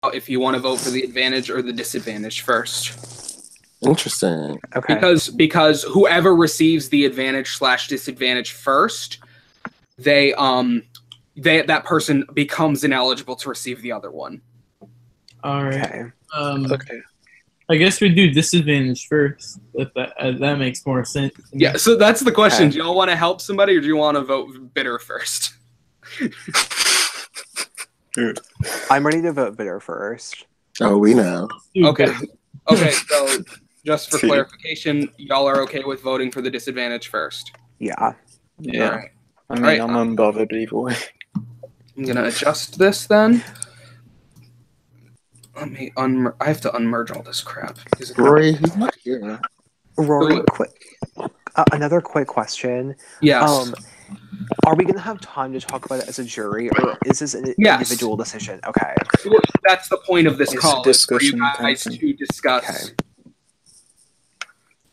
out if you want to vote for the advantage or the disadvantage first. Interesting. Okay. Because whoever receives the advantage/disadvantage first, that person becomes ineligible to receive the other one. All right. Okay. Okay. I guess we do disadvantage first. If that makes more sense. Yeah, so that's the question. Okay. Do y'all want to help somebody or do you want to vote bitter first? I'm ready to vote bitter first. Oh, we know. Okay. Okay, so just for clarification, y'all are okay with voting for the disadvantage first? Yeah. Yeah. All right. I mean, Alright. I'm unbothered either way. I'm going to adjust this then. Let me I have to unmerge all this crap. Rory, he's not here. Rory, another quick question. Yes. Are we going to have time to talk about it as a jury, or is this an individual decision? Okay. That's the point of this It's call, a is for you discussion guys kind of to discuss.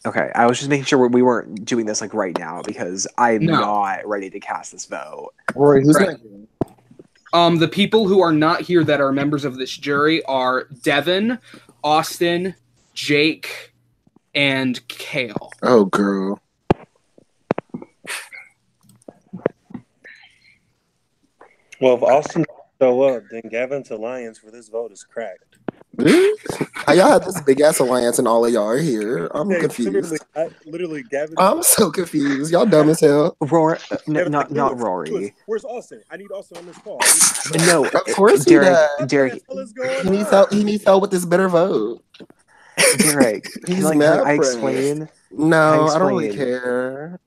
Okay, I was just making sure we weren't doing this like right now because I'm No. not ready to cast this vote. Rory, who's Right. not here? The people who are not here that are members of this jury are Devin, Austin, Jake, and Kale. Oh, girl. Well, if Austin show up, then Gavin's alliance for this vote is cracked. How y'all have this big ass alliance and all of y'all are here? I'm Hey, confused. Literally, Gavin. I'm so confused. Y'all dumb as hell. Rory, Gavin's not Lewis, Rory. Where's Austin? I need Austin on this call. No, Of course he Derek. does. Derek, He needs help. He needs help with this bitter vote. Derek. He's can mad. I explain? No, Can I don't really explain? care.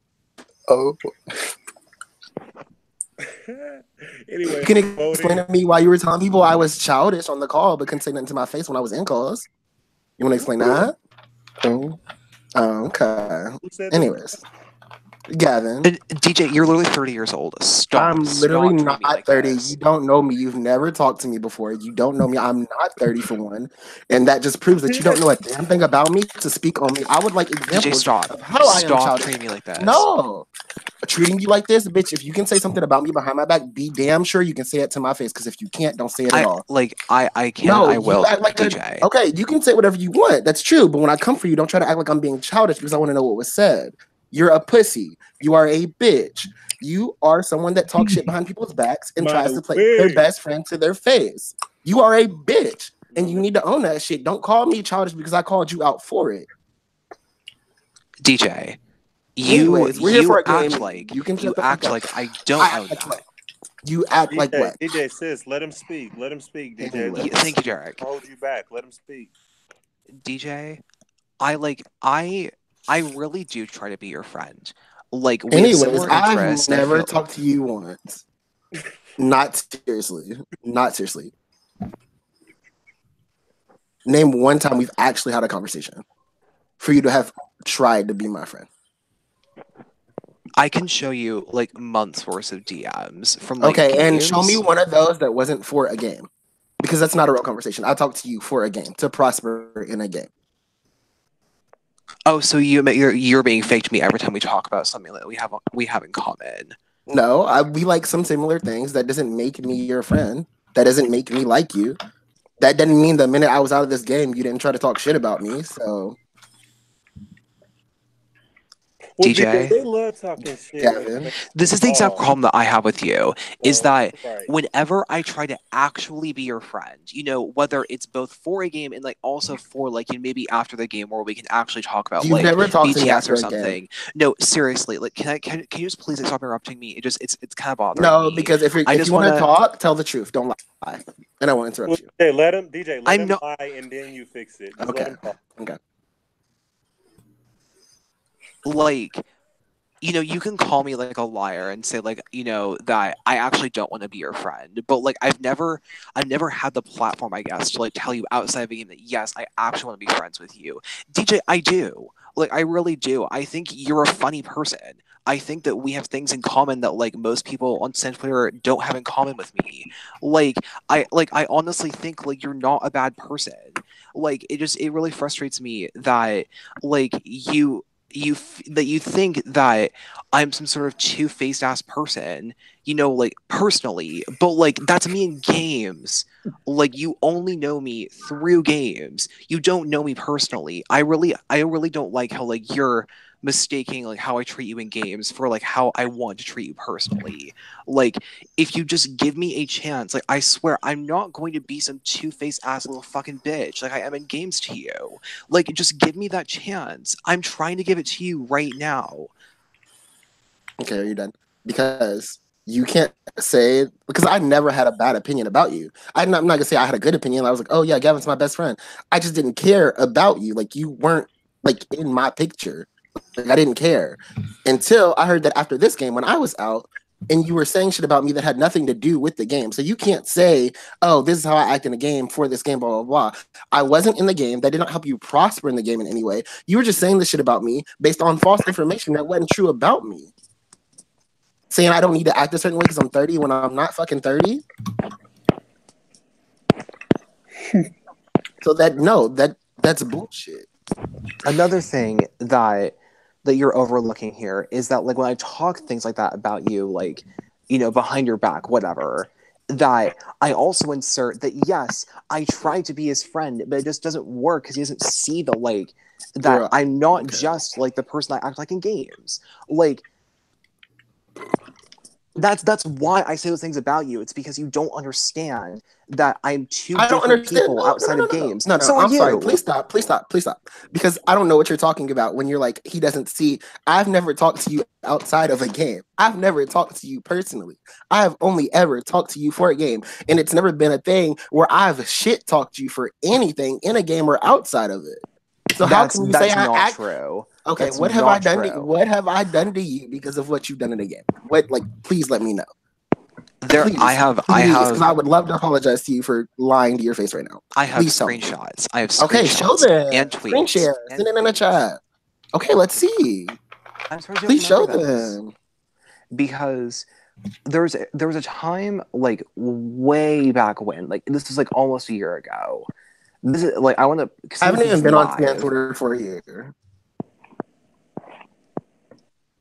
Oh. Anyway, You can explain to me why you were telling people I was childish on the call, but couldn't say nothing to my face when I was in calls. You want to explain that? Oh. Oh, okay. Who said that? Anyways, Gavin, DJ, you're literally 30 years old. Stop. I'm literally treating not me like 30. this. You don't know me. You've never talked to me before. You don't know me. I'm not 30 for one. And that just proves that you don't know a damn thing about me to speak on me. I would like DJ, examples stop. of how I am Stop childish. treating me like this. No. Treating you like this, bitch, if you can say something about me behind my back, be damn sure you can say it to my face. Because if you can't, don't say it at all. I can. No, I will, you act like DJ. Okay, you can say whatever you want. That's true. But when I come for you, don't try to act like I'm being childish because I want to know what was said. You're a pussy. You are a bitch. You are someone that talks shit behind people's backs and tries to play their best friend to their face. You are a bitch. And you need to own that shit. Don't call me childish because I called you out for it. DJ, Anyways, we're here for a act game. like You can shut the act fuck up. like I don't I know act like that. what? You act like what? DJ sis, let him speak. Let him speak, DJ. Let him Thank you, Derek. hold you back. Let him speak. DJ, I really do try to be your friend. Like, we have Anyways, similar I've interests. and I never feel- talked to you once. Not seriously. Not seriously. Name one time we've actually had a conversation for you to have tried to be my friend. I can show you like months worth of DMs from like Okay, and games. show me one of those that wasn't for a game. Because that's not a real conversation. I talked to you for a game, to prosper in a game. Oh, so you're being fake to me every time we talk about something that we have in common. No, we like some similar things. That doesn't make me your friend. That doesn't make me like you. That doesn't mean the minute I was out of this game, you didn't try to talk shit about me. So, Well, DJ? they love talking shit. Gavin. This is the exact problem that I have with you, is that right. whenever I try to actually be your friend, whether it's both for a game and like also for like maybe after the game where we can actually talk about You've like never talked to me BTS after or a game. something. No, seriously, like can you just please stop interrupting me? It's kind of bothering No, me. because if you want to talk, tell the truth. Don't lie. And I won't interrupt you. Hey, let him I'm lie and then you fix it. Just Okay. let him talk. Okay. Like, you can call me like a liar and say like, that I actually don't want to be your friend. But like I've never had the platform, I guess, to like tell you outside of the game that yes, I actually want to be friends with you. DJ, I do. Like I really do. I think you're a funny person. I think that we have things in common that like most people on Twitter don't have in common with me. I honestly think like you're not a bad person. Like it really frustrates me that like you think that I'm some sort of two-faced ass person, you know, like personally, but like that's me in games. Like you only know me through games. You don't know me personally. I really don't like how like you're mistaking like how I treat you in games for like how I want to treat you personally. Like if you just give me a chance, like I swear I'm not going to be some two-faced ass little fucking bitch like I am in games to you. Like just give me that chance. I'm trying to give it to you right now. Okay, are you done? Because you can't say, because I never had a bad opinion about you. I'm not gonna say I had a good opinion. I was like, oh yeah, Gavin's my best friend. I just didn't care about you. Like you weren't like in my picture. Like I didn't care until I heard that after this game when I was out and you were saying shit about me that had nothing to do with the game. So you can't say, oh, this is how I act in the game for this game, blah, blah, blah. I wasn't in the game. That did not help you prosper in the game in any way. You were just saying this shit about me based on false information that wasn't true about me. Saying I don't need to act a certain way because I'm 30 when I'm not fucking 30. So that's bullshit. Another thing that you're overlooking here is that like when I talk things like that about you, like, you know, behind your back, whatever, that I also insert that yes, I try to be his friend, but it just doesn't work because he doesn't see the like that Girl, I'm not okay. just like the person I act like in games. Like that's why I say those things about you. It's because you don't understand that I'm two I don't different understand. people outside of games. No, So are I'm sorry. you. Please stop. Because I don't know what you're talking about when you're like, he doesn't see. I've never talked to you outside of a game. I've never talked to you personally. I have only ever talked to you for a game. And it's never been a thing where I've shit talked you for anything in a game or outside of it. So how can you say I not act? true? Okay, That's what have I not done? true. What have I done to you because of what you've done in the game? What, like, please let me know. Please, because I would love to apologize to you for lying to your face right now. I have Please tell me. screenshots. I have screenshots. Okay, show them. And tweets. Screen share. Send it in the chat. Okay, let's see. I'm surprised you Please show don't remember this. them. Because there was a time like way back when, like this was like almost a year ago. This is like I want to. I haven't even been on Stan Twitter for a year.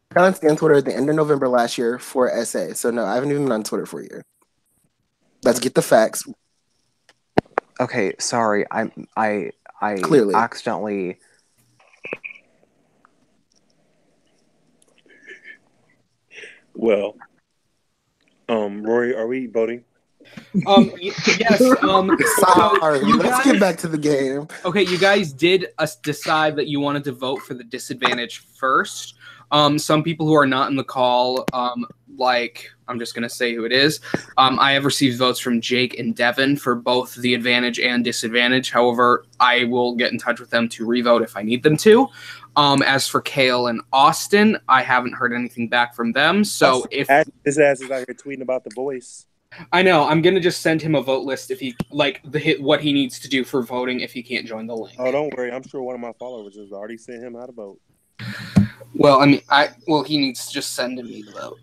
I got on Stan Twitter at the end of November last year for SA. So no, I haven't even been on Twitter for a year. Let's get the facts. Okay, sorry. I Clearly accidentally. Well, Rory, are we voting? Yes. Sorry, let's get back to the game. Okay, you guys did decide that you wanted to vote for the disadvantage first. Some people who are not in the call, like I'm just gonna say who it is. I have received votes from Jake and Devin for both the advantage and disadvantage. However, I will get in touch with them to revote if I need them to. As for Kale and Austin, I haven't heard anything back from them. So if his ass is out here tweeting about the voice. I know, I'm gonna just send him a vote list if he what he needs to do for voting if he can't join the link. Oh, don't worry. I'm sure one of my followers has already sent him how to vote. Well, I mean, he needs to just send me the vote.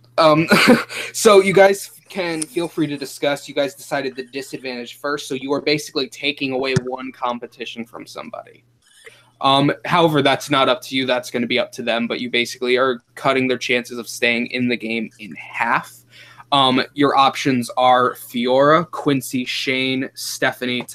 So you guys can feel free to discuss. You guys decided the disadvantage first, so you are basically taking away one competition from somebody. However, that's not up to you. That's going to be up to them. But you basically are cutting their chances of staying in the game in half. Your options are Fiora, Quincy, Shane, Stephanie,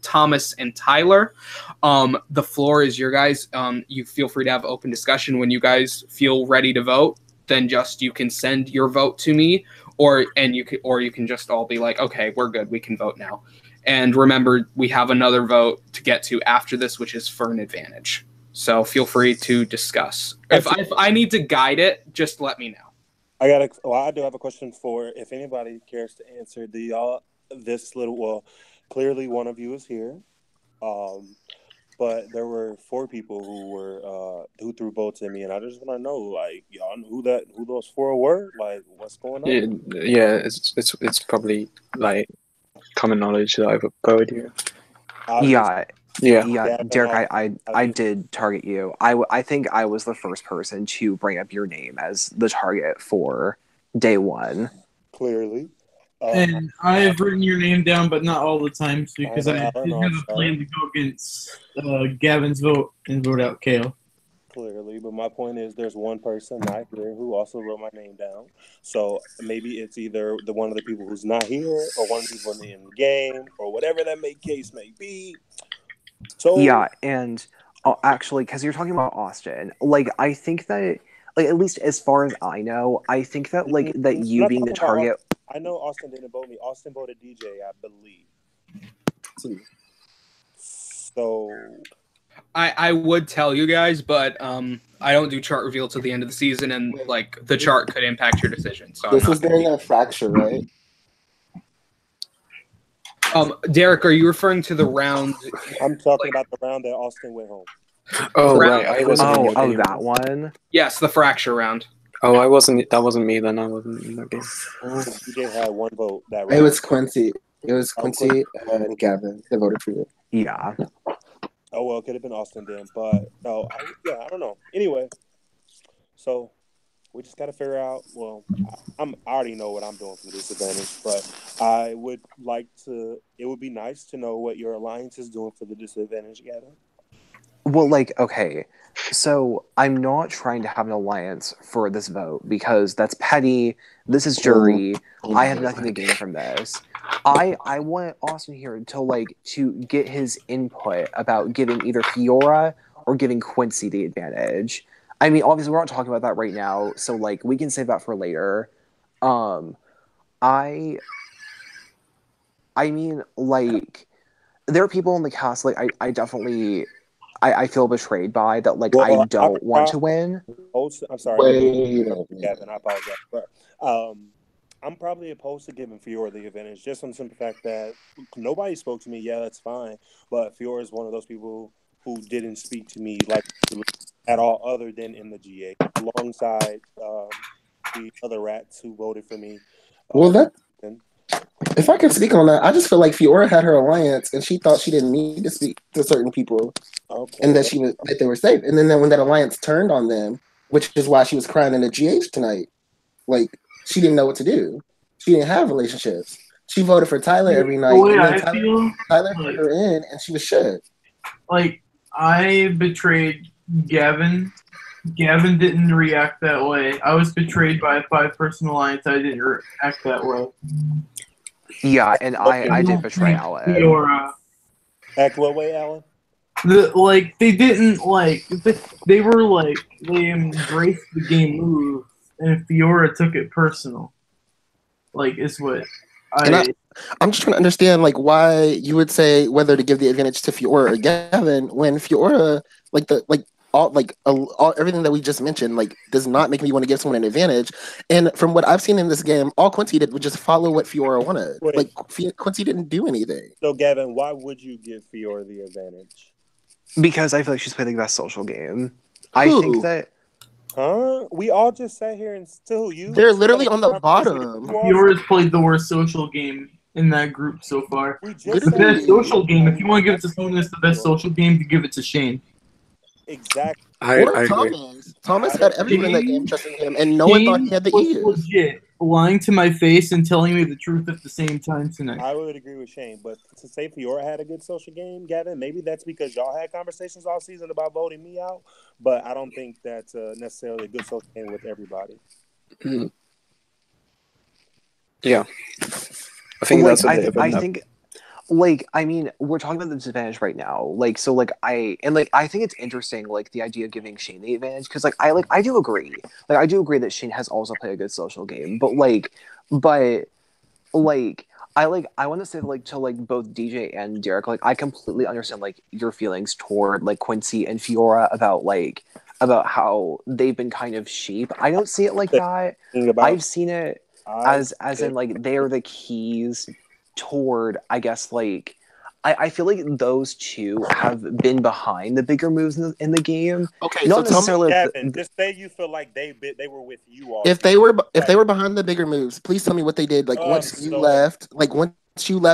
Thomas, and Tyler. The floor is your guys. You feel free to have open discussion when you guys feel ready to vote. Then you can send your vote to me, or you can just all be like, okay, we're good. We can vote now. And remember, we have another vote to get to after this, which is for an advantage. So feel free to discuss. If I need to guide it, just let me know. I do have a question for if anybody cares to answer clearly one of you is here. But there were 4 people who threw votes at me, and I just want to know, like, y'all know who those 4 were? Like, what's going on? Yeah, it's probably like common knowledge that I've voted you. Yeah, Derek, I did target you. I think I was the first person to bring up your name as the target for day 1. Clearly. And I have written your name down, but not all the times because I did have a plan to go against Gavin's vote and vote out Kale. Clearly, but my point is there's one person not here who also wrote my name down. So maybe it's either the one of the people who's not here or one of the people in the game or whatever that case may be. So Yeah, and actually, because you're talking about Austin, like I think that, like at least as far as I know, I think that like that I'm you not being the talking about target. Austin. I know Austin didn't vote me. Austin voted DJ, I believe. So I would tell you guys, but I don't do chart reveal till the end of the season, and like the chart could impact your decision. So This was during a fracture, right? Derek, are you referring to the round? I'm talking about the round that Austin went home. Oh, Round- right. I wasn't in your game. That one. Yes, the fracture round. Oh, I wasn't. That wasn't me then. I wasn't in that game. DJ had one vote that round. It was Quincy. It was Quincy and Gavin that voted for you. Yeah. Oh well, it could have been Austin then, but no, I don't know. Anyway, so we just got to figure out. Well, I already know what I'm doing for the disadvantage, but I would like to. It would be nice to know what your alliance is doing for the disadvantage, Gavin. Well, like, okay, so I'm not trying to have an alliance for this vote because that's petty. This is jury. I have nothing to gain from this. I want Austin here to get his input about giving either Fiora or giving Quincy the advantage. I mean, obviously we're not talking about that right now, so like we can save that for later. I mean, like, there are people in the cast like I definitely I feel betrayed by that. Like, I don't want to win. I'm sorry, Gavin. I apologize, but I'm probably opposed to giving Fiora the advantage, just on the simple fact that nobody spoke to me. Yeah, that's fine, but Fiora is one of those people who didn't speak to me like at all, other than in the GA, alongside the other rats who voted for me. If I can speak on that, I just feel like Fiora had her alliance, and she thought she didn't need to speak to certain people, and that they were safe. And then when that alliance turned on them, which is why she was crying in the GH tonight, like she didn't know what to do. She didn't have relationships. She voted for Tyler every night, and then Tyler put her in, and she was shook. Like, I betrayed Gavin. Gavin didn't react that way. I was betrayed by a 5-person alliance. I didn't react that way. Yeah, and I did betray Alan. Fiora. Act what way, Alan? They didn't they were like they embraced the game move, and Fiora took it personal. Like, is what I'm just trying to understand, like, why you would say whether to give the advantage to Fiora or Gavin when Fiora, everything that we just mentioned, like, does not make me want to give someone an advantage. And from what I've seen in this game, all Quincy did was just follow what Fiora wanted. Wait. Like, Quincy didn't do anything. So, Gavin, why would you give Fiora the advantage? Because I feel like she's playing the best social game. I think that. Huh? We all just sat here and still you. They're literally on the bottom. Fiora's played the worst social game in that group so far. The best social game. If you want to give it to someone that's the best social game, you give it to Shane. Exactly. I agree. Thomas had everyone in that game trusting him, and no one thought he had the ears. Legit lying to my face and telling me the truth at the same time tonight. I would agree with Shane, but to say Fiora had a good social game, Gavin, maybe that's because y'all had conversations all season about voting me out, but I don't think that's necessarily a good social game with everybody. Yeah. I think that's a bit of a I think, like, I mean, we're talking about the disadvantage right now. Like, so, like, I think it's interesting, like, the idea of giving Shane the advantage, because, I do agree. Like, I do agree that Shane has also played a good social game, but I want to say, like, to, like, both DJ and Derek, like, I completely understand, like, your feelings toward, like, Quincy and Fiora about how they've been kind of sheep. I don't see it like that. I've seen it as in, like, they are the keys toward, I guess, like, I feel like those two have been behind the bigger moves in the game. Okay, not necessarily. Gavin, just say you feel like they were with you all. If they were behind the bigger moves, please tell me what they did. Like, once you left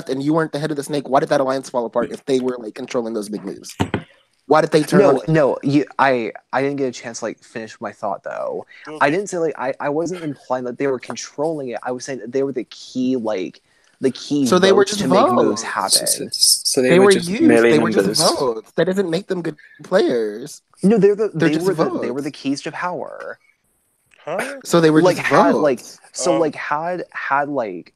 and you weren't the head of the snake, why did that alliance fall apart? If they were, like, controlling those big moves, why did they turn? I didn't get a chance to, like, finish my thought though. I didn't say, like, I wasn't implying that they were controlling it. I was saying that they were the key, like, the key So they were votes just to make moves votes. happen. So They were just used. merely They were numbers. just votes. That doesn't make them good players. No, they just were votes. the keys to power. Huh? So they were Like just had votes. like so Oh. like had like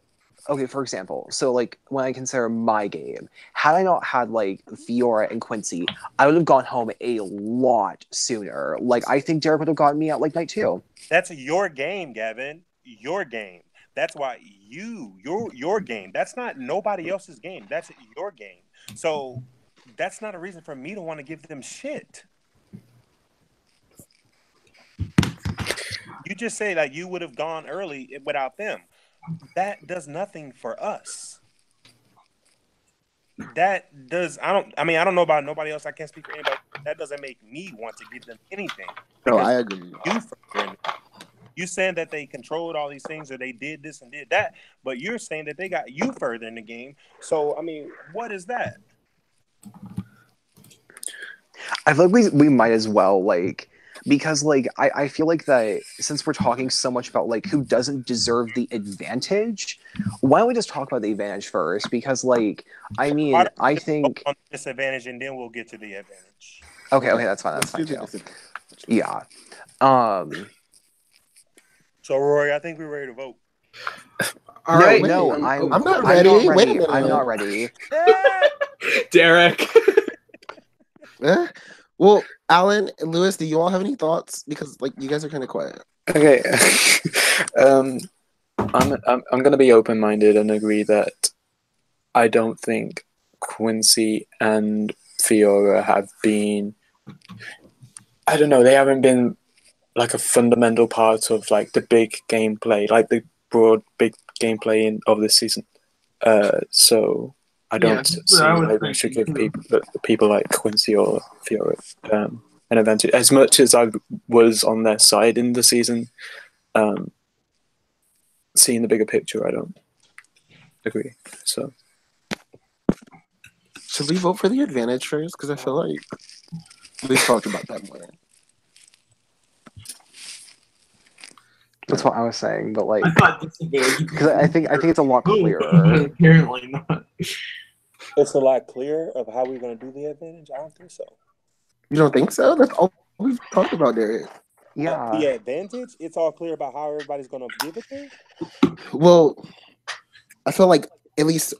okay, for example, so like when I consider my game, had I not had like Fiora and Quincy, I would have gone home a lot sooner. Like I think Derek would have gotten me at like night 2. That's your game, Gavin. Your game. That's why your game. That's not nobody else's game. That's your game. So that's not a reason for me to want to give them shit. You just say like you would have gone early without them. That does nothing for us. That does I don't know about nobody else. I can't speak for anybody. That doesn't make me want to give them anything. No, I agree. You saying that they controlled all these things or they did this and did that, but you're saying that they got you further in the game. So I mean, what is that? I feel like we might as well like because like I feel like that since we're talking so much about like who doesn't deserve the advantage, why don't we just talk about the advantage first? Because like I mean I think on disadvantage and then we'll get to the advantage. okay that's fine too. Yeah. So Rory, I think we're ready to vote. All right. No, I'm not ready. Wait a minute. I'm not ready. Derek. Well, Alan and Lewis, do you all have any thoughts? Because like you guys are kind of quiet. Okay. I'm going to be open-minded and agree that I don't think Quincy and Fiora have been. I don't know. They haven't been like a fundamental part of like the big gameplay, like the broad big gameplay of this season. So I don't see why we should give people like Quincy or Fiora an advantage. As much as I was on their side in the season, seeing the bigger picture, I don't agree. So should we vote for the advantage first? Because I feel like we've talked about that more. That's what I was saying, but like I thought disadvantage because I think it's a lot clearer. Apparently not. It's a lot clearer of how we're going to do the advantage. I don't think so. You don't think so? That's all we've talked about, Derek. Yeah. The advantage, it's all clear about how everybody's going to give it there? Well, I feel like at least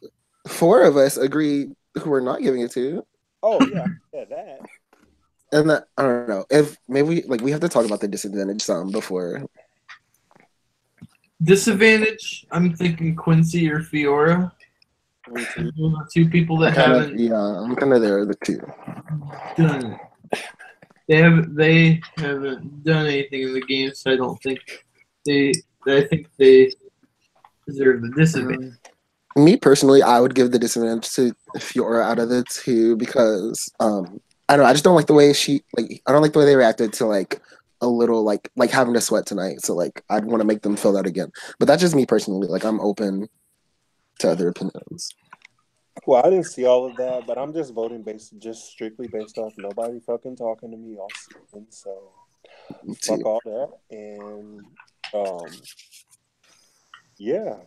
4 of us agree who we're not giving it to. Oh, yeah. Yeah, that. And that, I don't know. If maybe we have to talk about the disadvantage some before. Disadvantage, I'm thinking Quincy or Fiora. Me too. The 2 people that haven't Yeah, I'm kind of there, the 2. done it. They haven't done anything in the game, so I don't think I think they deserve the disadvantage. Me personally, I would give the disadvantage to Fiora out of the 2 because I don't know. I just don't like the way I don't like the way they reacted to like a little like having to sweat tonight. So like I'd want to make them feel that again. But that's just me personally. Like I'm open to other opinions. Well, I didn't see all of that, but I'm just voting strictly based off nobody fucking talking to me all season. So fuck all that, and yeah.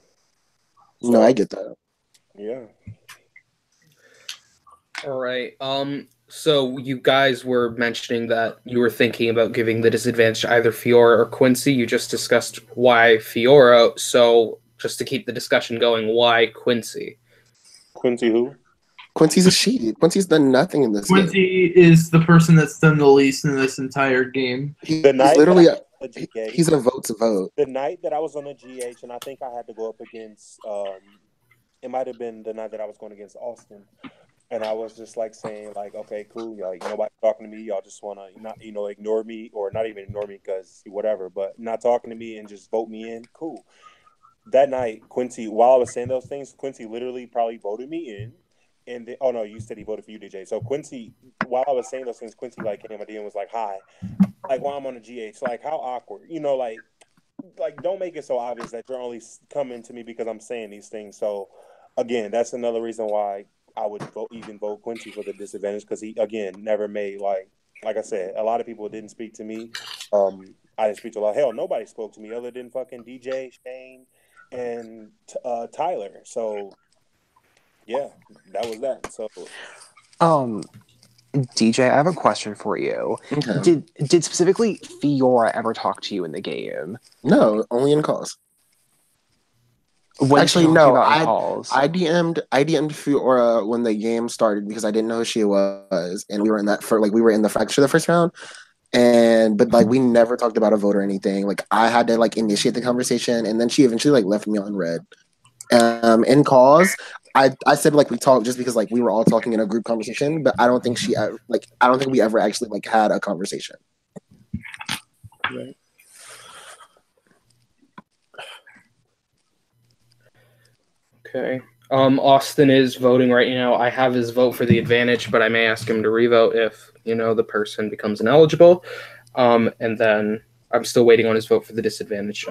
No, I get that. Yeah. All right. So you guys were mentioning that you were thinking about giving the disadvantage to either Fiora or Quincy. You just discussed why Fiora. So just to keep the discussion going, why Quincy? Quincy who? Quincy's a sheet. Quincy's done nothing in this game. Quincy is the person that's done the least in this entire game. He's literally he's a vote to vote. The night that I was on the GH, and I think I had to go up against, it might have been the night that I was going against Austin. And I was just like saying, like, okay, cool, y'all, nobody talking to me. Y'all just want to not, ignore me, or not even ignore me because whatever, but not talking to me and just vote me in. Cool. That night, Quincy, while I was saying those things, Quincy literally probably voted me in. And then, oh no, you said he voted for you, DJ. So Quincy, while I was saying those things, Quincy like came at the end and was like, "Hi," like while I'm on the GH, like how awkward, like don't make it so obvious that you're only coming to me because I'm saying these things. So again, that's another reason why I would vote Quincy for the disadvantage, because he again never made like I said, a lot of people didn't speak to me. I didn't speak to a lot. Hell, nobody spoke to me other than fucking DJ, Shane, and Tyler. So yeah, that was that. So DJ, I have a question for you. Okay. Did specifically Fiora ever talk to you in the game? No, only in calls. When Actually, did she talk to you no. about in calls? I DM'd Fiora when the game started because I didn't know who she was, and we were in that for like we were in the fracture the first round, but like we never talked about a vote or anything. Like I had to like initiate the conversation, and then she eventually like left me on red. In calls, I said like we talked just because like we were all talking in a group conversation, but I don't think I don't think we ever actually like had a conversation. right. Okay. Austin is voting right now. I have his vote for the advantage, but I may ask him to revote if, the person becomes ineligible. And then I'm still waiting on his vote for the disadvantage.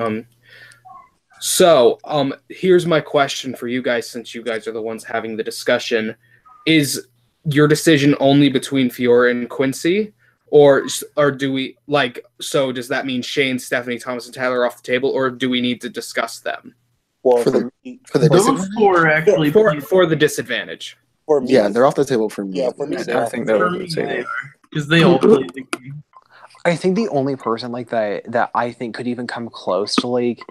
So here's my question for you guys, since you guys are the ones having the discussion. Is your decision only between Fiora and Quincy? Or do we, so does that mean Shane, Stephanie, Thomas, and Tyler are off the table, or do we need to discuss them? Well, For the Those four actually For the disadvantage. for me, Yeah, they're off the table for me. Yeah, for me, I think they're on the they table. are because they all play the game. I think the only person like that I think could even come close to like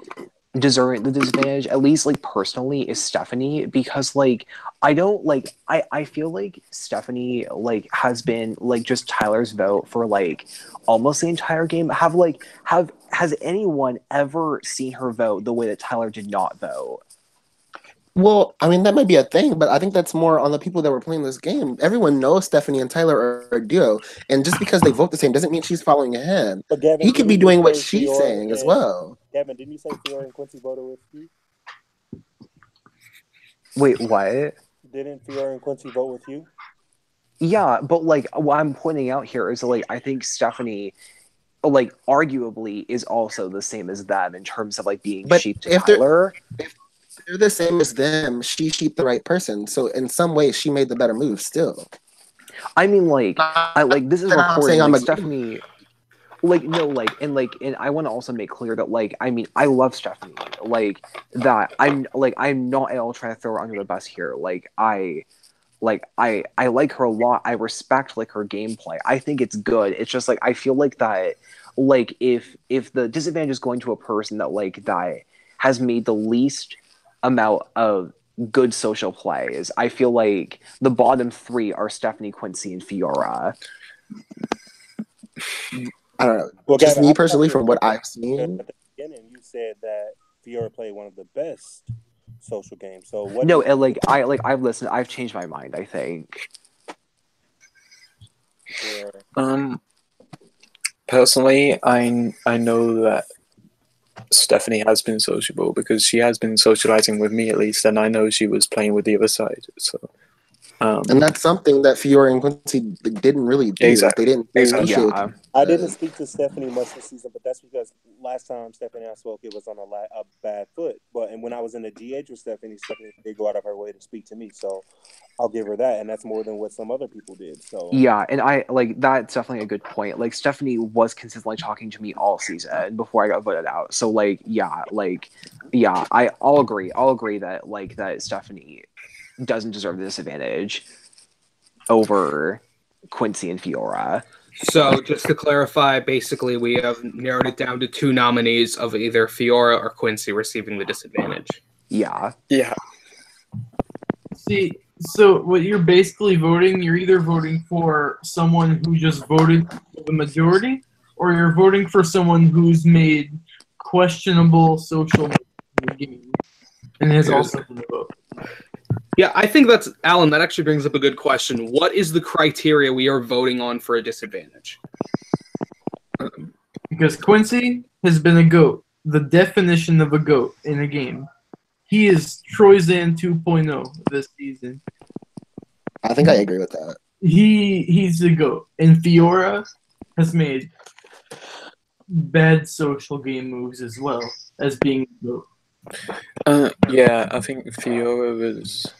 deserving the disadvantage, at least like personally, is Stephanie, because like I don't like I feel like Stephanie like has been like just Tyler's vote for like almost the entire game. Has anyone ever seen her vote the way that Tyler did not vote? Well, I mean, that might be a thing, but I think that's more on the people that were playing this game. Everyone knows Stephanie and Tyler are a duo, and just because they vote the same doesn't mean she's following him. But Gavin, He could be didn't you doing what say she's Fiora saying as and- well. Gavin, didn't you say Fiora and Quincy voted with you? Wait, what? Didn't Fiora and Quincy vote with you? Yeah, but like what I'm pointing out here is like I think Stephanie like arguably is also the same as them in terms of like being But sheep to if they're- Tyler. They're the same as them. She sheeped the right person, so in some ways, she made the better move. Still, I mean, like, this is Then I'm recording. saying I'm Like, a- Stephanie, and I want to also make clear that, like, I mean, I love Stephanie. Like, that I'm not at all trying to throw her under the bus here. I like her a lot. I respect like her gameplay. I think it's good. It's just like I feel like that, like, if the disadvantage is going to a person that has made the least amount of good social plays, I feel like the bottom three are Stephanie, Quincy, and Fiora. I don't know. Well, Just Gavin, me I personally, thought from what I've seen. at the beginning, you said that Fiora played one of the best social games. So what? No, and I've listened. I've changed my mind. I think. Yeah. Personally, I know that Stephanie has been sociable because she has been socializing with me at least, and I know she was playing with the other side. So, And that's something that Fiora and Quincy didn't really do. Exactly. They didn't initiate. Yeah. I didn't speak to Stephanie much this season, but that's because last time Stephanie and I spoke, it was on a bad foot. And when I was in the GH with Stephanie did go out of her way to speak to me. So I'll give her that, and that's more than what some other people did. So Yeah, and I like that's definitely a good point. Like Stephanie was consistently talking to me all season before I got voted out. So I'll agree that that Stephanie doesn't deserve the disadvantage over Quincy and Fiora. So just to clarify, basically we have narrowed it down to two nominees of either Fiora or Quincy receiving the disadvantage. Yeah. yeah, See, so what you're basically voting, you're either voting for someone who just voted for the majority, or you're voting for someone who's made questionable social in the game and has also been a vote. Yeah, I think that's Alan. That actually brings up a good question. What is the criteria we are voting on for a disadvantage? Because Quincy has been a GOAT, the definition of a GOAT in a game. He is Troyzan 2.0 this season. I think I agree with that. He's the GOAT. And Fiora has made bad social game moves as well as being the GOAT. yeah. I think Fiora was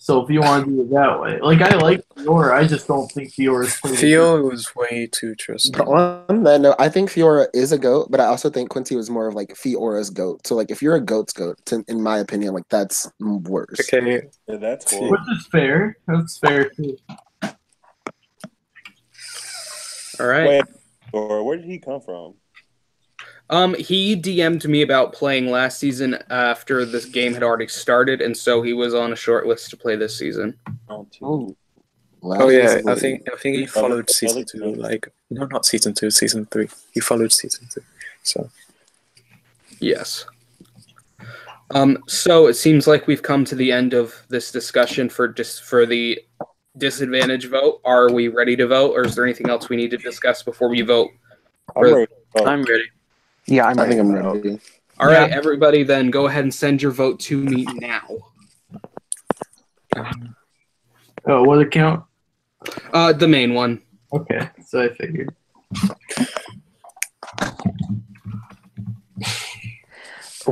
So if you want to do it that way, like I like Fiora, I just don't think Fiora's pretty good. Fiora was way too trusting. But on that note, I think Fiora is a goat, but I also think Quincy was more of like Fiora's goat. So like if you're a goat's goat, in my opinion, like that's worse. Okay. Yeah, that's cool. Which is fair. That's fair too. All right. Wait, or where did he come from? He DM'd me about playing last season after this game had already started, and so he was on a short list to play this season. Oh, Oh yeah, I think he followed season 2. Like no, not season 2, season 3. He followed season 2. So Yes. So it seems like we've come to the end of this discussion for the disadvantage vote. Are we ready to vote, or is there anything else we need to discuss before we vote? I'm ready. Yeah, I think I'm ready. All right, everybody, then go ahead and send your vote to me now. Oh, what account? The main one. Okay, so I figured.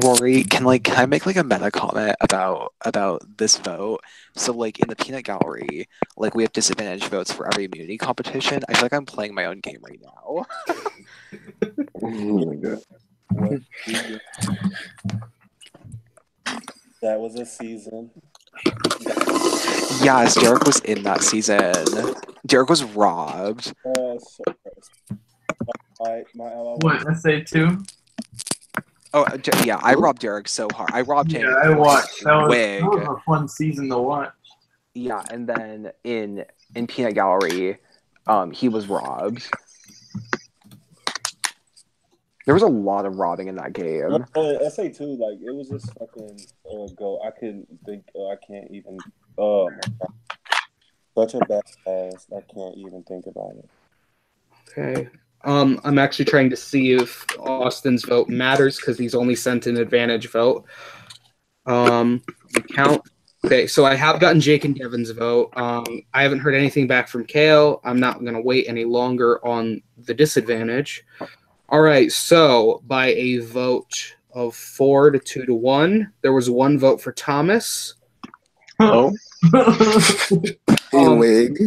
Rory, can I make like a meta comment about this vote? So like in the peanut gallery, like we have disadvantage votes for every immunity competition. I feel like I'm playing my own game right now. Oh my God. That was a season. Yes, Derek was in that season. Derek was robbed. So my What, SA2? Oh, yeah, I robbed Derek so hard. I robbed him. Yeah, I watched. That Wig. was a fun season to watch. Yeah, and then in Peanut Gallery, he was robbed. There was a lot of robbing in that game. SA2, like it was just fucking go. I couldn't think. I can't even. Oh my God. Such a bad ass. I can't even think about it. Okay. I'm actually trying to see if Austin's vote matters because he's only sent an advantage vote. Count. Okay, so I have gotten Jake and Devin's vote. I haven't heard anything back from Kale. I'm not going to wait any longer on the disadvantage. All right, so by a vote of 4 to 2 to 1, there was one vote for Thomas. Oh. Wig.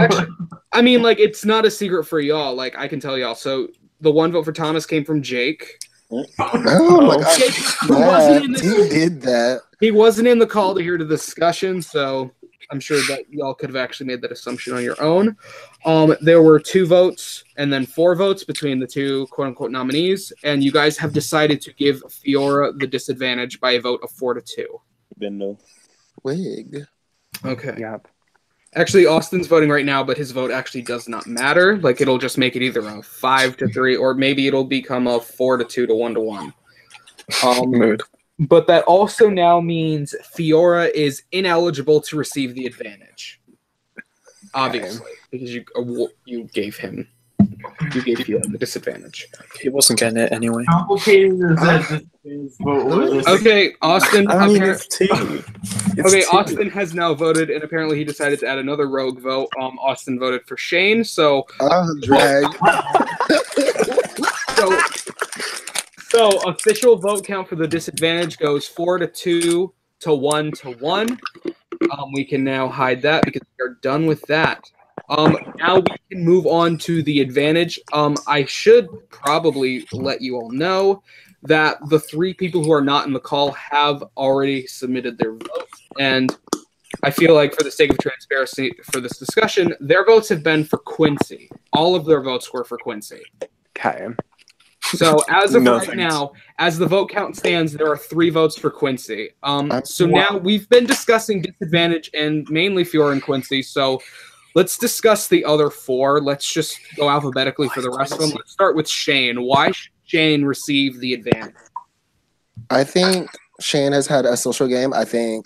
Actually, I mean, like, it's not a secret for y'all. Like, I can tell y'all. So the one vote for Thomas came from Jake. Oh my God. Jake, who wasn't in He did that. He wasn't in the call to hear the discussion, so I'm sure that y'all could have actually made that assumption on your own. There were 2 votes and then 4 votes between the 2 quote-unquote nominees, and you guys have decided to give Fiora the disadvantage by a vote of 4 to 2. Wig. Okay. Yep. Actually, Austin's voting right now, but his vote actually does not matter. Like, it'll just make it either a 5 to 3, or maybe it'll become a 4 to 2 to 1 to 1. Mood. But that also now means Fiora is ineligible to receive the advantage. Obviously, because you gave Fiora the disadvantage. He wasn't getting it anyway. Complicated as that his vote was. Okay, Austin. I mean, it's tea. Austin has now voted, and apparently he decided to add another rogue vote. Austin voted for Shane, so Drag. So official vote count for the disadvantage goes 4 to 2 to 1 to 1. We can now hide that because we are done with that. Now we can move on to the advantage. I should probably let you all know that the 3 people who are not in the call have already submitted their votes. And I feel like for the sake of transparency for this discussion, their votes have been for Quincy. All of their votes were for Quincy. Okay. So as of now, as the vote count stands, there are 3 votes for Quincy. So now we've been discussing disadvantage and mainly Fiora and Quincy. So let's discuss the other 4. Let's just go alphabetically for the rest of them. Let's start with Shane. Why should Shane receive the advantage? I think Shane has had a social game. I think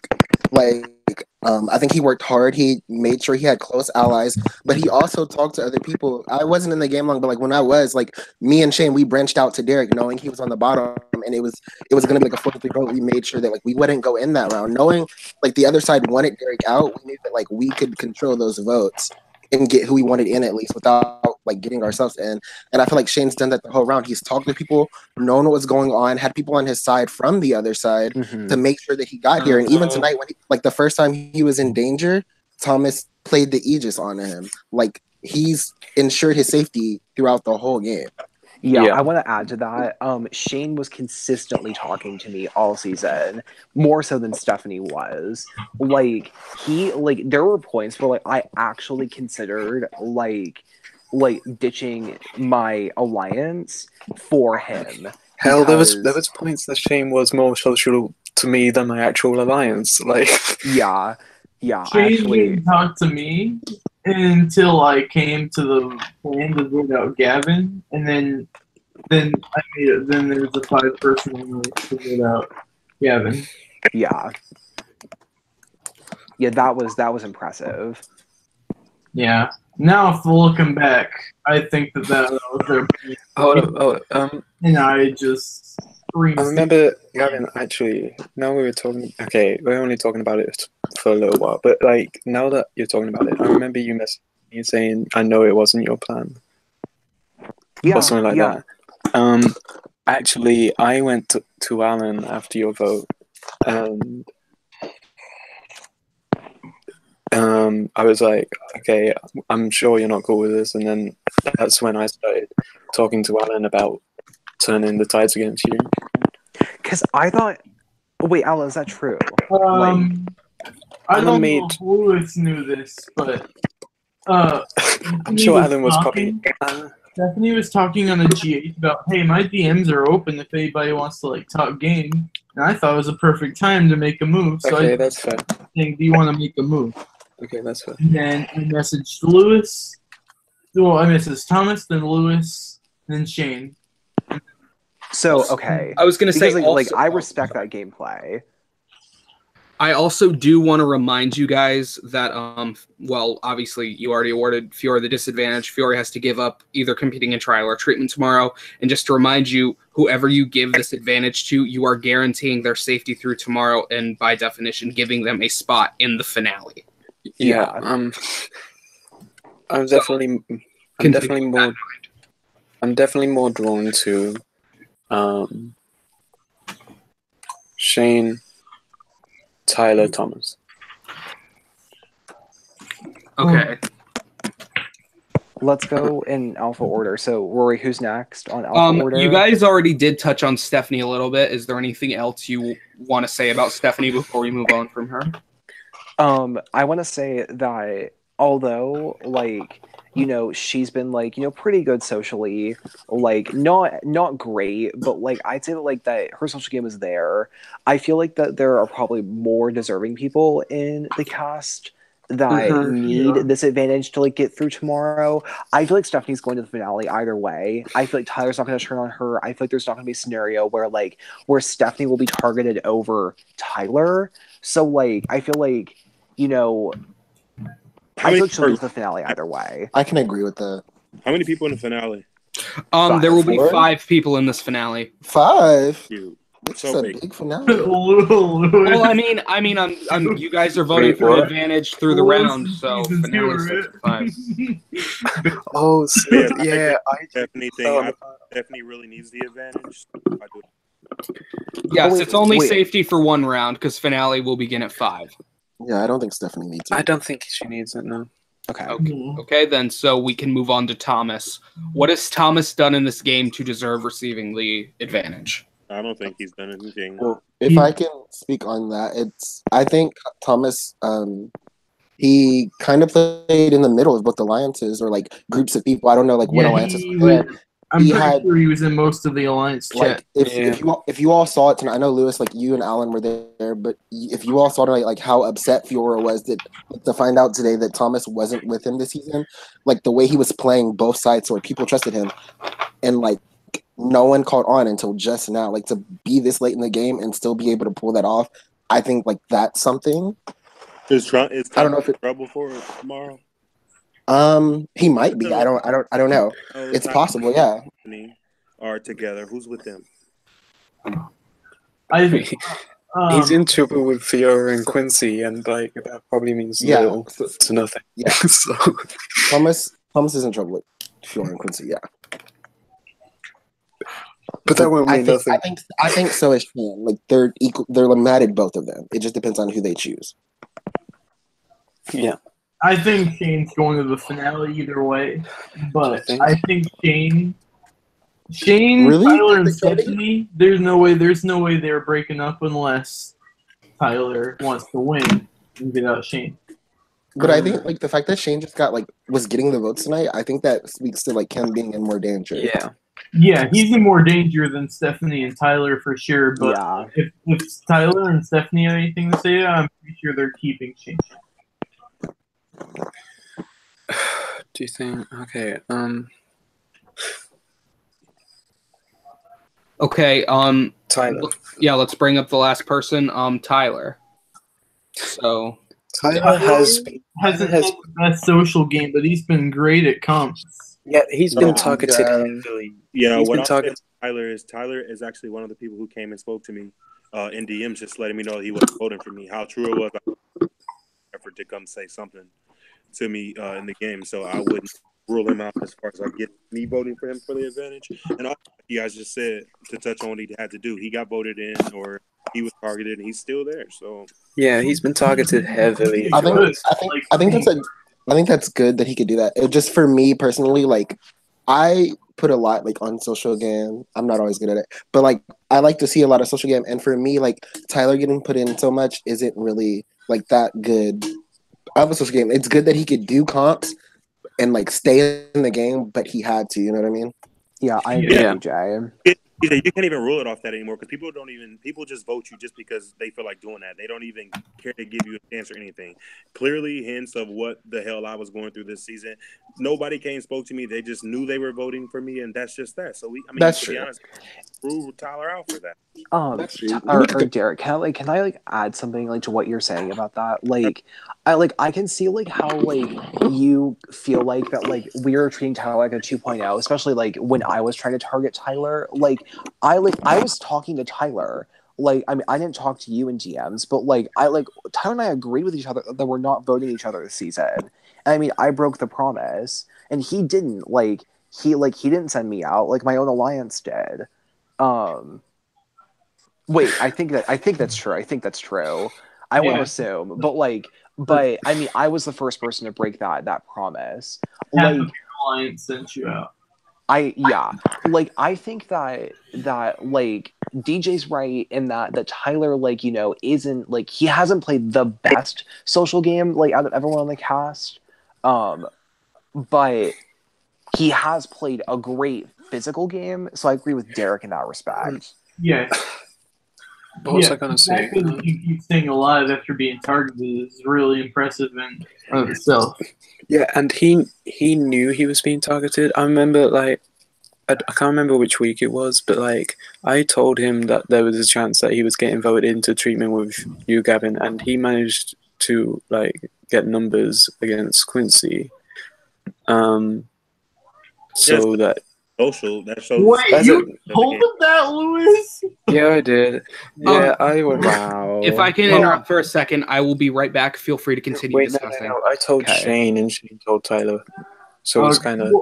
he worked hard. He made sure he had close allies, but he also talked to other people. I wasn't in the game long, but like when I was, like me and Shane, we branched out to Derek, knowing he was on the bottom, and it was going to be like a 4-3 vote. We made sure that like we wouldn't go in that round, knowing like the other side wanted Derek out. We knew that like we could control those votes and get who we wanted in at least without like getting ourselves in. And I feel like Shane's done that the whole round. He's talked to people, known what was going on, had people on his side from the other side to make sure that he got here. And even tonight, when like the first time he was in danger, Thomas played the Aegis on him. Like he's ensured his safety throughout the whole game. Yeah, Yeah. I want to add to that. Shane was consistently talking to me all season, more so than Stephanie was. Like there were points where like I actually considered like ditching my alliance for him. Hell, there was because- points that Shane was more social to me than my actual alliance. Like, yeah. I Shane actually didn't talk to me until I came to the plan to vote out Gavin, and then I made it. Then there's a 5-person alliance to vote out Gavin. yeah, that was impressive. Yeah. Now, if looking back, I think that was their plan, and I just I reinstated. remember, Gavin, actually, now we were talking, okay, we're only talking about it for a little while, but like, now that you're talking about it, I remember you messaging me saying, I know it wasn't your plan. Yeah, Or something like that. Actually, I went to Alan after your vote, and I was like, okay, I'm sure you're not cool with this, and then that's when I started talking to Alan about turning the tides against you. Because I thought, wait, Alan, is that true? I Alan don't made- know if Lewis knew this, but I'm sure Alan was probably. Stephanie was talking on the G8 about, hey, my DMs are open if anybody wants to like talk game, and I thought it was a perfect time to make a move. So Okay, I that's fair. think, do you want to make a move? Okay, that's fair. And then I messaged Lewis. Well, I messaged Thomas, then Lewis, then Shane. So okay, I was going to say, because also, I respect that gameplay. I also do want to remind you guys that, well, obviously you already awarded Fiora the disadvantage. Fiora has to give up either competing in trial or treatment tomorrow. And just to remind you, whoever you give this advantage to, you are guaranteeing their safety through tomorrow, and by definition, giving them a spot in the finale. Yeah. I'm definitely more drawn to Shane, Tyler, Thomas. Okay. Let's go in alpha order. So Rory, who's next on alpha order? You guys already did touch on Stephanie a little bit. Is there anything else you want to say about Stephanie before we move on from her? I want to say that although she's been pretty good socially, not great, but I'd say that her social game is there. I feel like that there are probably more deserving people in the cast that need this advantage to get through tomorrow. I feel like Stephanie's going to the finale either way. I feel like Tyler's not going to turn on her. I feel like there's not going to be a scenario where Stephanie will be targeted over Tyler. So I feel like I feel like she'll lose the finale either way. I can agree with that. How many people in the finale? There will be 4? 5 people in this finale. 5? Dude. It's So a big. big finale. Well, I mean, you guys are voting for an advantage through the round, so finale starts at 5. Oh, so, yeah. Stephanie thing. Stephanie really needs the advantage. I do. Yes, it's only safety for 1 round because finale will begin at 5. Yeah, I don't think Stephanie needs it. I don't think she needs it, no. Okay, then, so we can move on to Thomas. What has Thomas done in this game to deserve receiving the advantage? I don't think he's done anything. Well, if I can speak on that, I think Thomas, he kind of played in the middle of both alliances or groups of people. I don't know what alliances. I'm pretty sure he was in most of the alliance chat. If you all saw it tonight, I know Lewis, you and Alan were there, but if you all saw tonight, how upset Fiora was to find out today that Thomas wasn't with him this season, the way he was playing both sides, where people trusted him, and no one caught on until just now. To be this late in the game and still be able to pull that off, I think that's something. Is Thomas I don't know if in trouble for it tomorrow? He might be. I don't know. It's possible, yeah. Are together. Who's with them? He's in trouble with Fiora and Quincy, and that probably means little to nothing. Yeah. So Thomas is in trouble. Fiora and Quincy, yeah. But that won't mean nothing. I think so is Shane. Like they're equal. They're mad at both of them. It just depends on who they choose. Yeah. I think Shane's going to the finale either way, but I think Shane, Really? Tyler, and Stephanie. There's no way they're breaking up unless Tyler wants to win and get out Shane. But I think like the fact that Shane just was getting the votes tonight, I think that speaks to like him being in more danger. Yeah. Yeah, he's in more danger than Stephanie and Tyler for sure. But if Tyler and Stephanie have anything to say, I'm pretty sure they're keeping Shane. Do you think? Okay. Okay. Tyler. Yeah, let's bring up the last person. Tyler. So Tyler hasn't had the best social game, but he's been great at comps. Yeah, he's been targeted heavily. Yeah, what I'll say Tyler is actually one of the people who came and spoke to me in DMs, just letting me know he was voting for me. How true it was, effort to come say something to me in the game, so I wouldn't rule him out as far as I get me voting for him for the advantage. And all you guys just said, to touch on what he had to do, he got voted in, or he was targeted, and he's still there. So yeah, he's been targeted heavily. I think that's good that he could do that. It just for me personally, like I put a lot like on social game. I'm not always good at it, but like I like to see a lot of social game. And for me, like Tyler getting put in so much isn't really like that good of a social game. It's good that he could do comps and like stay in the game, but he had to. You know what I mean? Yeah, I agree, Jay. You can't even rule it off that anymore because people just vote you just because they feel like doing that. They don't even care to give you a chance or anything. Clearly, hints of what the hell I was going through this season. Nobody came and spoke to me. They just knew they were voting for me, and that's just that. So that's to true. be honest, rule Tyler out for that. Or Derek, can I like add something like to what you're saying about that? Like, I can see like how like you feel like that like we're treating Tyler like a 2.0, especially like when I was trying to target Tyler. Like I was talking to Tyler. Like, I mean, I didn't talk to you in DMs, but like Tyler and I agreed with each other that we're not voting each other this season. And I mean, I broke the promise, and he didn't. He didn't send me out. Like my own alliance did. Wait, I think that's true. I think that's true. I want to assume, but I mean, I was the first person to break that promise. Half of your alliance sent you out. I think that like DJ's right in that Tyler isn't like he hasn't played the best social game like out of everyone on the cast, but he has played a great physical game. So I agree with Derek in that respect. Yeah. What was I gonna say? The fact that you keep staying alive after being targeted is really impressive in of itself. Yeah, and he knew he was being targeted. I remember like I can't remember which week it was, but like I told him that there was a chance that he was getting voted into treatment with you, Gavin, and he managed to like get numbers against Quincy. So that social. That shows. Wait, you told him that, Lewis? Yeah, I did. Yeah, I would. Wow. If I can interrupt for a second, I will be right back. Feel free to continue discussing. No. I told Shane, and Shane told Tyler. So it's kind of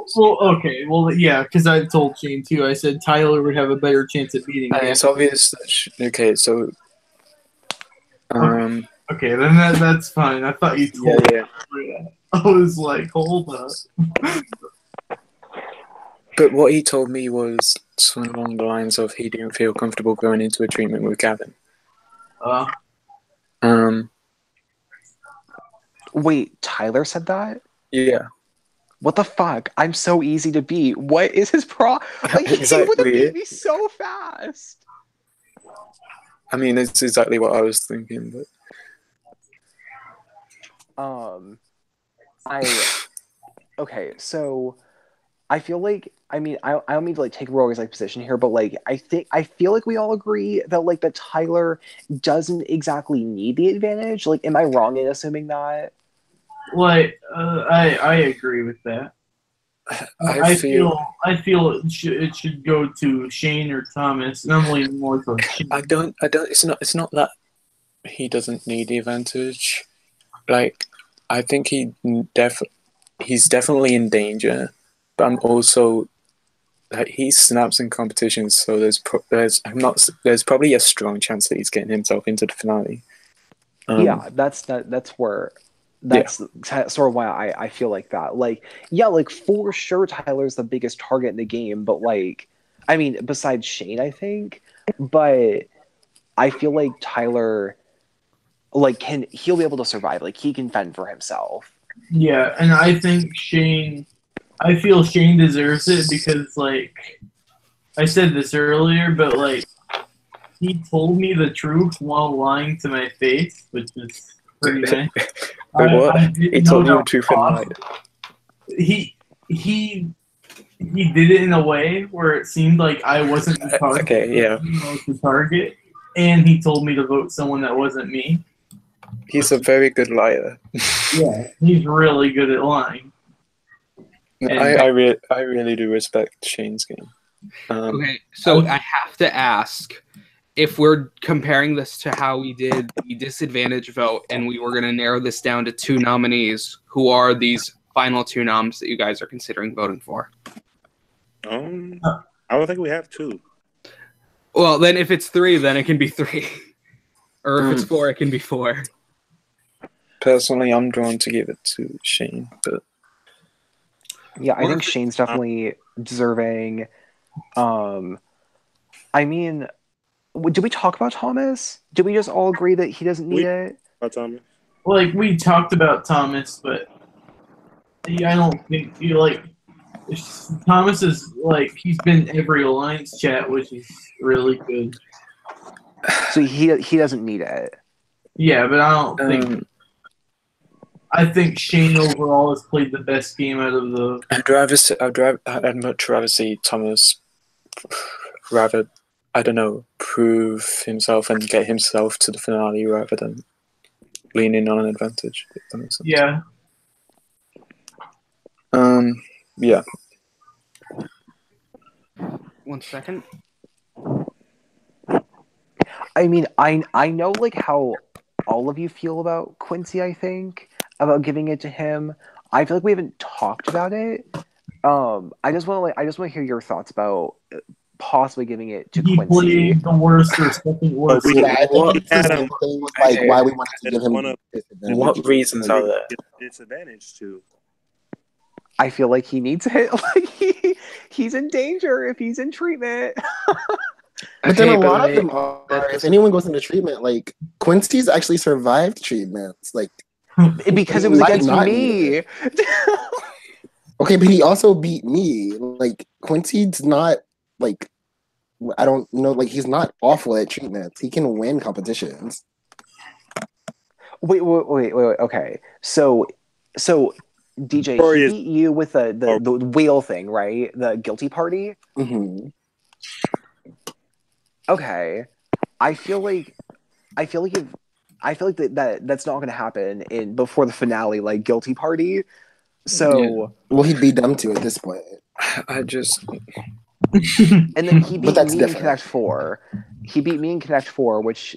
yeah, because I told Shane too. I said Tyler would have a better chance at beating him. It's obvious that so. Okay, then that's fine. I thought you told me that. I was like, hold up. But what he told me was something along the lines of he didn't feel comfortable going into a treatment with Gavin. Wait, Tyler said that? Yeah. What the fuck? I'm so easy to beat. What is his Like, he would have beat me so fast. I mean, it's exactly what I was thinking, but... Okay, so... I feel like, I mean, I don't mean to like take Rory's like position here, but like I feel like we all agree that like that Tyler doesn't exactly need the advantage. Like, am I wrong in assuming that? Like, I agree with that. I feel it should go to Shane or Thomas. And I'm leaning more towards Shane. I don't. It's not that he doesn't need the advantage. Like, I think he's definitely in danger. but I'm also he snaps in competitions, so there's probably a strong chance that he's getting himself into the finale. That's sort of why I feel like that. Like, yeah, like for sure Tyler's the biggest target in the game, but like, I mean, besides Shane, I think, but I feel like Tyler, like, he'll be able to survive. Like, he can fend for himself. Yeah, and I think I feel Shane deserves it because, like, I said this earlier, but, like, he told me the truth while lying to my face, which is pretty nice. Wait, what? He told you the truth and lied. He did it in a way where it seemed like I wasn't the target. Okay, yeah. I was the target, and he told me to vote someone that wasn't me. He's a very good liar. Yeah, he's really good at lying. I really do respect Shane's game. Okay, so I have to ask, if we're comparing this to how we did the disadvantage vote and we were going to narrow this down to 2 nominees, who are these final 2 noms that you guys are considering voting for? I don't think we have 2. Well, then if it's 3, then it can be 3. Or if it's 4, it can be 4. Personally, I'm drawn to give it to Shane, but yeah, I think Shane's definitely deserving. I mean, did we talk about Thomas? Did we just all agree that he doesn't need it? About Thomas? Like, we talked about Thomas, but I don't think Thomas is like, he's been in every Alliance chat, which is really good. So he doesn't need it. Yeah, but I don't think. I think Shane overall has played the best game out of the. I'd much rather see Thomas prove himself and get himself to the finale rather than leaning on an advantage. If that makes sense. Yeah. Yeah. 1 second. I mean, I know like how all of you feel about Quincy, I think, about giving it to him. I feel like we haven't talked about it. I just want to hear your thoughts about possibly giving it to Quincy. He played the worst or second worst. Yeah, I think it's the same thing with like why we wanted to give him disadvantage. What reasons are there? Disadvantage to. I feel like he needs it. Like he's in danger if he's in treatment. But then a lot of them are. If anyone goes into treatment, like Quincy's actually survived treatments, like because it was against me. Okay, but he also beat me. Like Quincy's not like I don't know, like he's not awful at treatments. He can win competitions. Wait. Okay, so DJ, he beat you with the wheel thing, right? The guilty party. Mm-hmm. Okay, I feel like that's not going to happen before the finale, like guilty party. So well, he'd be dumb to at this point. I just and then he beat me in Connect 4. He beat me in Connect 4, which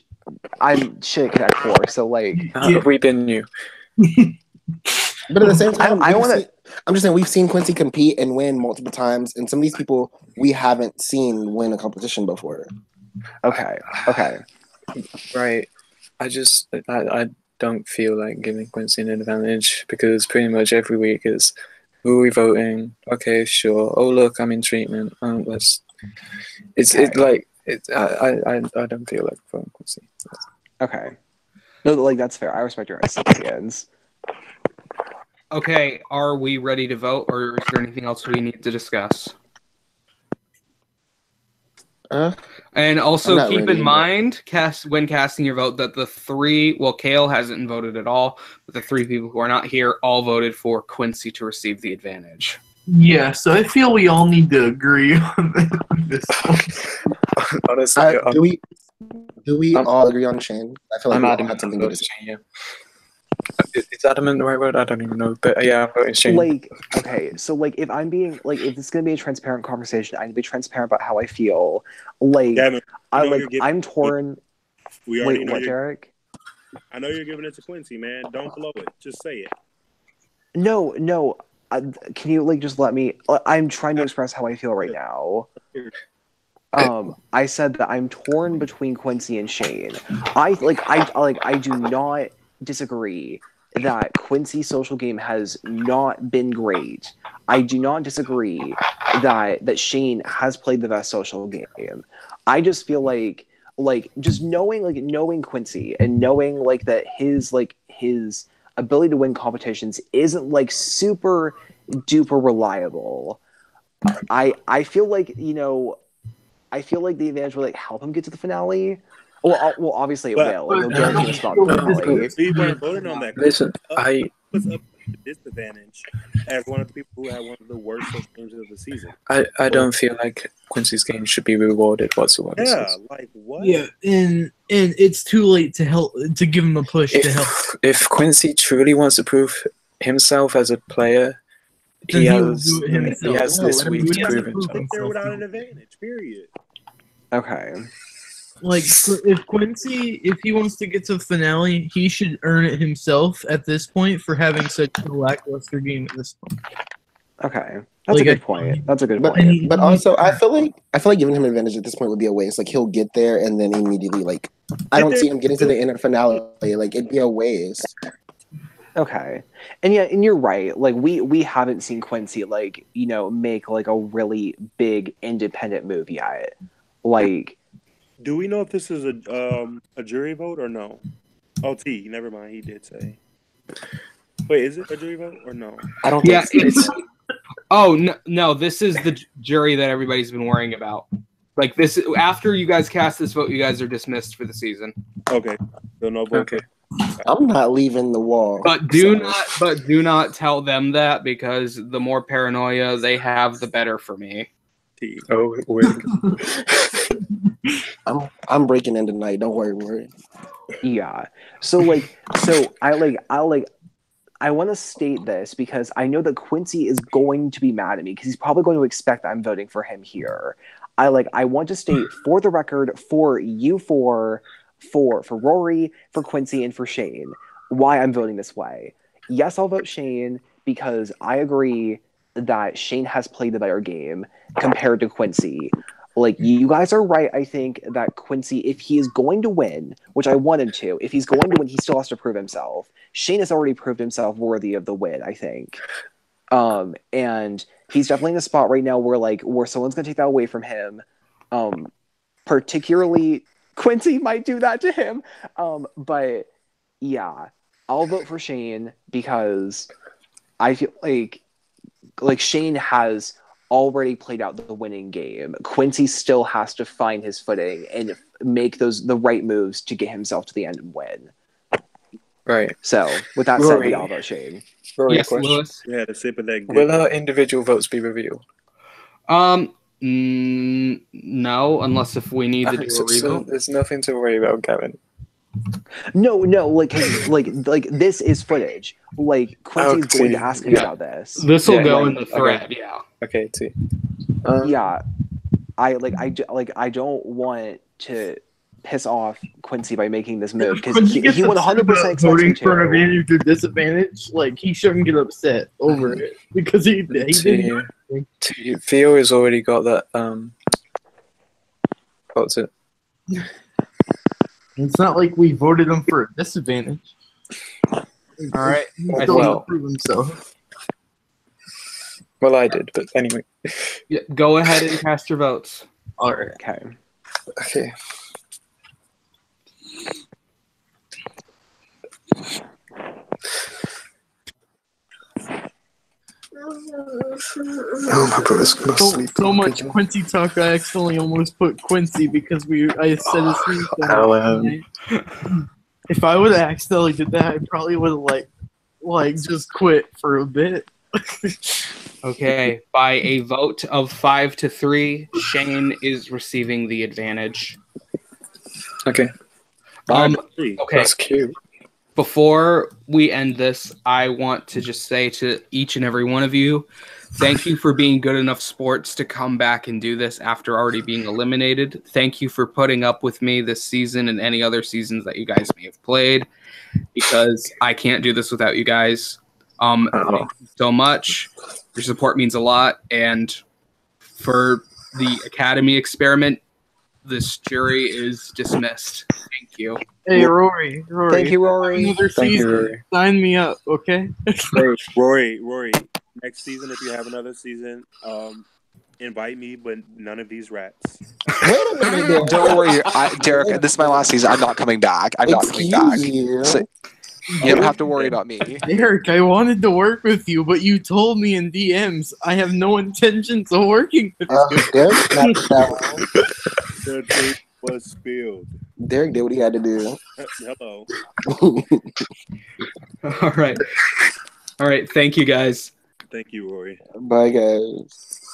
I'm shit at Connect 4. So like, we've been new. But at the same time, I'm just saying we've seen Quincy compete and win multiple times, and some of these people we haven't seen win a competition before. Okay. Right. I don't feel like giving Quincy an advantage because pretty much every week is who are we voting? Okay, sure. Oh look, I'm in treatment. I don't feel like voting Quincy. Okay. No, like that's fair. I respect your opinions. Okay, are we ready to vote, or is there anything else we need to discuss? And also keep in mind, when casting your vote, that the 3, well, Kale hasn't voted at all, but the 3 people who are not here all voted for Quincy to receive the advantage. Yeah, so I feel we all need to agree on this one. Honestly, do we all agree on Shane? I feel like we all had something to say. Yeah. Is adamant the right word? I don't even know. But yeah, I'm voting Shane. Like, okay, so like if I'm being like if it's gonna be a transparent conversation, I need to be transparent about how I feel. Like I'm torn. Wait, what, Derek? I know you're giving it to Quincy, man. Don't blow it. Just say it. No. can you like just let me? I'm trying to express how I feel right now. I said that I'm torn between Quincy and Shane. I do not disagree that Quincy's social game has not been great. I do not disagree that Shane has played the best social game. I just feel like just knowing Quincy and knowing like that his ability to win competitions isn't like super duper reliable. I feel like, you know, I feel like the advantage will like help him get to the finale. Well, obviously it will. Like, he'll guarantee a spot in the finale. We weren't voting on that. Listen, I puts up the disadvantage as one of the people who had one of the worst social games of the season. I don't feel like Quincy's game should be rewarded whatsoever. Yeah, like what? Yeah, and it's too late to help to give him a push to help. If Quincy truly wants to prove himself as a player, he has this week to prove himself. There without an advantage. Period. Okay. Like, if Quincy, if he wants to get to the finale, he should earn it himself at this point for having such a lackluster game at this point. Okay, that's a good point. That's a good But, point. but also, I feel like giving him an advantage at this point would be a waste. Like, he'll get there and then immediately, like, I don't see him getting to the end of the finale. Like, it'd be a waste. Okay, and yeah, and you're right. Like, we haven't seen Quincy like, you know, make like a really big independent move yet. Like, do we know if this is a jury vote or no? Oh, never mind. He did say. Wait, is it a jury vote or no? I don't think it's. Oh no! This is the jury that everybody's been worrying about. Like this, after you guys cast this vote, you guys are dismissed for the season. Okay, so no vote. Okay. I'm not leaving the wall. But do not tell them that, because the more paranoia they have, the better for me. Oh, wait. I'm breaking in tonight. Don't worry. yeah. So I want to state this because I know that Quincy is going to be mad at me because he's probably going to expect that I'm voting for him here. I want to state for the record for you for Rory, for Quincy, and for Shane why I'm voting this way. Yes, I'll vote Shane because I agree that Shane has played the better game compared to Quincy. Like, you guys are right, I think, that Quincy, if he is going to win, which I want him to, if he's going to win, he still has to prove himself. Shane has already proved himself worthy of the win, I think. And he's definitely in a spot right now where someone's going to take that away from him. Particularly, Quincy might do that to him. But, yeah, I'll vote for Shane because I feel like Shane has already played out the winning game. Quincy still has to find his footing and make the right moves to get himself to the end and win. Right. So, with that said, I'll vote Shane. Rory, Yes, Lewis. Yeah, the sip of that. Will our individual votes be revealed? No, unless if we need to do a So revote. there's nothing to worry about, Kevin. No, like this is footage. Like, Quincy's going to ask him about this. This will go like, in the thread. Yeah. Okay, T. Yeah, I don't want to piss off Quincy by making this move because he 100% expects voting me for an to. advantage or disadvantage. Like, he shouldn't get upset over it because he didn't. Theo has already got that. What's it? It's not like we voted him for a disadvantage. All right. He I still think- has to prove himself. Well, I did, but anyway. Yeah, go ahead and cast your votes. All right. Okay. Okay. Oh, my brother's gonna sleep. So much Quincy talk. I accidentally almost put Quincy because I said his name. Alan. If I would have accidentally did that, I probably would have like just quit for a bit. Okay, by a vote of 5-3, Shane is receiving the advantage. Okay. Okay. That's cute. Before we end this, I want to just say to each and every one of you, thank you for being good enough sports to come back and do this after already being eliminated. Thank you for putting up with me this season and any other seasons that you guys may have played, because I can't do this without you guys. Thank you so much. Your support means a lot, and for the Academy experiment, this jury is dismissed. Thank you. Hey, Rory. Thank you, Rory. Another Thank you, season. Rory. Sign me up, okay? Hey, Rory. Next season, if you have another season, invite me, but none of these rats. Wait a minute. Don't worry, Derek. This is my last season. I'm not coming back. I'm not coming back. Excuse you. So you don't have to worry about me. Derek, I wanted to work with you, but you told me in DMs I have no intentions of working with you. Derek, not that one. The tape was spilled. Derek did what he had to do. Hello. All right. Thank you, guys. Thank you, Rory. Bye, guys.